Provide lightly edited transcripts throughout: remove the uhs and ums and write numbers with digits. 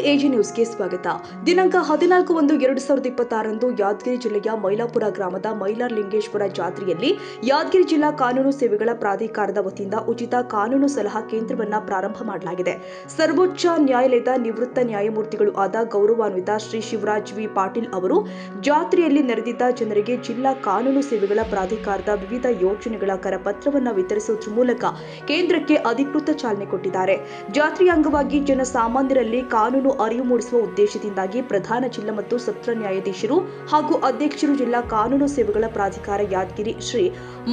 Yadgir AG ನ್ಯೂಸ್ಗೆ ಸ್ವಾಗತ. ದಿನಾಂಕ 14/1/2026 ಯಾದಗಿರಿ ಜಿಲ್ಲೆಯ ಮೈಲಾಪುರ ಗ್ರಾಮದ ಮೈಲಾರಲಿಂಗೇಶ್ವರ ಜಾತ್ರೆಯಲ್ಲಿ ಯಾದಗಿರಿ ಜಿಲ್ಲಾ ಕಾನೂನು ಸೇವೆಗಳ ಪ್ರಾಧಿಕಾರದ ವತಿಯಿಂದ ಉಚಿತ ಕಾನೂನು ಸಲಹಾ ಕೇಂದ್ರವನ್ನು ಪ್ರಾರಂಭ ಮಾಡಲಾಗಿದೆ. ಸರ್ವೋಚ್ಚ ನ್ಯಾಯಾಲಯದ ನಿವೃತ್ತ ನ್ಯಾಯಮೂರ್ತಿಗಳು ಆದ ಗೌರವಾನ್ವಿತ ಶ್ರೀ ಶಿವರಾಜ್ ವಿ ಪಾಟೀಲ್ ಅವರು ಜಾತ್ರೆಯಲ್ಲಿ ನೆರೆದಿದ್ದ ಜನರಿಗೆ ಜಿಲ್ಲಾ ಕಾನೂನು ಸೇವೆಗಳ ಪ್ರಾಧಿಕಾರದ ವಿವಿಧ ಯೋಜನೆಗಳ ಕರಪತ್ರವನ್ನು ವಿತರಿಸುವುದರ ಮೂಲಕ ಕೇಂದ್ರಕ್ಕೆ ಅಧಿಕೃತ ಚಾಲನೆ ಕೊಟ್ಟಿದ್ದಾರೆ. ಜಾತ್ರೆಯ ಅಂಗವಾಗಿ ಜನಸಾಮಾನ್ಯರಲ್ಲಿ ಕಾನೂನು ಅರಿವು ಮೂಡಿಸುವ ಉದ್ದೇಶದಿಂದಾಗಿ ಪ್ರಧಾನ ಜಿಲ್ಲಾ ಮತ್ತು ಸತ್ರ ನ್ಯಾಯಾಧೀಶರು ಹಾಗೂ ಅಧ್ಯಕ್ಷರು ಜಿಲ್ಲಾ ಕಾನೂನು ಸೇವೆಗಳ ಪ್ರಾಧಿಕಾರ ಯಾದಗಿರಿ ಶ್ರೀ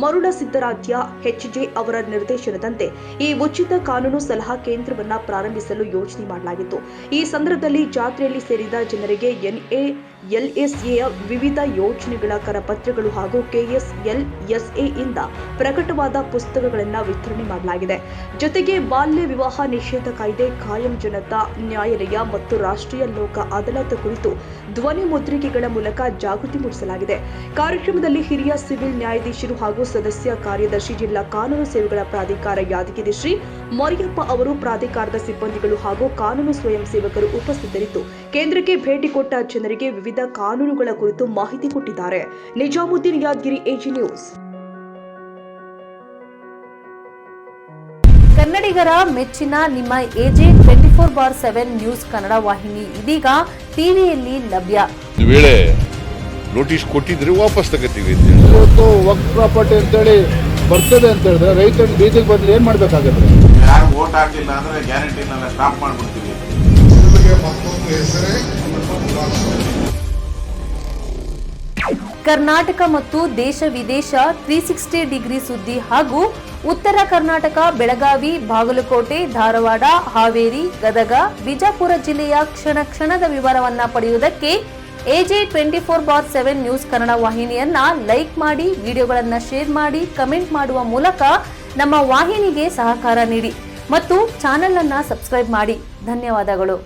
ಮರುಳ ಸಿದ್ದರಾಧ್ಯ ಎಚ್ಜೆ ಅವರ ನಿರ್ದೇಶನದಂತೆ ಈ ಉಚಿತ ಕಾನೂನು ಸಲಹಾ ಕೇಂದ್ರವನ್ನು ಪ್ರಾರಂಭಿಸಲು ಯೋಜನೆ ಮಾಡಲಾಗಿತ್ತು. ಈ ಸಂದರ್ಭದಲ್ಲಿ ಜಾತ್ರೆಯಲ್ಲಿ ಸೇರಿದ ಜನರಿಗೆ ಎನ್ಎಎಲ್ಎಸ್ಎಯ ವಿವಿಧ ಯೋಜನೆಗಳ ಕರಪತ್ರಗಳು ಹಾಗೂ ಕೆಎಸ್ಎಲ್ಎಸ್ಎ ಇಂದ ಪ್ರಕಟವಾದ ಪುಸ್ತಕಗಳನ್ನು ವಿತರಣೆ ಮಾಡಲಾಗಿದೆ. ಜೊತೆಗೆ ಬಾಲ್ಯ ವಿವಾಹ ನಿಷೇಧ ಕಾಯ್ದೆ, ಕಾಯಂ ಜನತಾ ನ್ಯಾಯಾಲಯ ಮತ್ತು ರಾಷ್ಟ್ರೀಯ ಲೋಕ ಅದಾಲತ್ ಕುರಿತು ಧ್ವನಿ ಮುದ್ರಿಕೆಗಳ ಮೂಲಕ ಜಾಗೃತಿ ಮೂಡಿಸಲಾಗಿದೆ. ಕಾರ್ಯಕ್ರಮದಲ್ಲಿ ಹಿರಿಯ ಸಿವಿಲ್ ನ್ಯಾಯಾಧೀಶರು ಹಾಗೂ ಸದಸ್ಯ ಕಾರ್ಯದರ್ಶಿ ಜಿಲ್ಲಾ ಕಾನೂನು ಸೇವೆಗಳ ಪ್ರಾಧಿಕಾರ ಯಾದಗಿರಿ ಶ್ರೀ ಮರಿಯಪ್ಪ ಅವರು, ಪ್ರಾಧಿಕಾರದ ಸಿಬ್ಬಂದಿಗಳು ಹಾಗೂ ಕಾನೂನು ಸ್ವಯಂ ಸೇವಕರು ಉಪಸ್ಥಿತರಿದ್ದು ಕೇಂದ್ರಕ್ಕೆ ಭೇಟಿ ಕೊಟ್ಟ ಜನರಿಗೆ ವಿವಿಧ ಕಾನೂನುಗಳ ಕುರಿತು ಮಾಹಿತಿ ಕೊಟ್ಟಿದ್ದಾರೆ. Nizamuddin, Yadgiri AG news. ಕನ್ನಡಿಗರ ಮೆಚ್ಚಿನ ನಿಮ್ಮ ಎಜೆ 24/7 ನ್ಯೂಸ್ ಕನ್ನಡ ವಾಹಿನಿ ಇದೀಗ ಟಿವಿಯಲ್ಲಿ ಲಭ್ಯ. ವೇಳೆ ನೋಟಿಸ್ ಕೊಟ್ಟಿದ್ರೆ ವಾಪಸ್ ತಗೋತೀವಿ. ಇವತ್ತು ವಕ್ಫ್ ಪ್ರಾಪರ್ಟಿ ಅಂತೇಳಿ ಬರ್ತದೆ ಅಂತ ಹೇಳಿದ್ರೆ ರೈತರು ಬೀದಿಗೆ ಬಂದ್ರೆ ಏನ್ ಮಾಡ್ಬೇಕಾಗತ್ತೆ? ಯಾರು ವೋಟ್ ಹಾಕಿಲ್ಲ ಅಂದ್ರೆ ಗ್ಯಾರಂಟಿನೆಲ್ಲ ಸ್ಟಾಪ್ ಮಾಡ್ಬಿಡ್ತೀವಿ. ಕರ್ನಾಟಕ ಮತ್ತು ದೇಶ ವಿದೇಶ 360 ಡಿಗ್ರಿ ಸುದ್ದಿ ಹಾಗೂ ಉತ್ತರ ಕರ್ನಾಟಕ, ಬೆಳಗಾವಿ, ಬಾಗಲಕೋಟೆ, ಧಾರವಾಡ, ಹಾವೇರಿ, ಗದಗ, ಬಿಜಾಪುರ ಜಿಲ್ಲೆಯ ಕ್ಷಣ ಕ್ಷಣದ ವಿವರವನ್ನ ಪಡೆಯುವುದಕ್ಕೆ ಎಜೆ 24/7 ನ್ಯೂಸ್ ಕನ್ನಡ ವಾಹಿನಿಯನ್ನ ಲೈಕ್ ಮಾಡಿ, ವಿಡಿಯೋಗಳನ್ನ ಶೇರ್ ಮಾಡಿ, ಕಮೆಂಟ್ ಮಾಡುವ ಮೂಲಕ ನಮ್ಮ ವಾಹಿನಿಗೆ ಸಹಕಾರ ನೀಡಿ ಮತ್ತು ಚಾನೆಲ್ ಅನ್ನ ಸಬ್ಸ್ಕ್ರೈಬ್ ಮಾಡಿ. ಧನ್ಯವಾದಗಳು.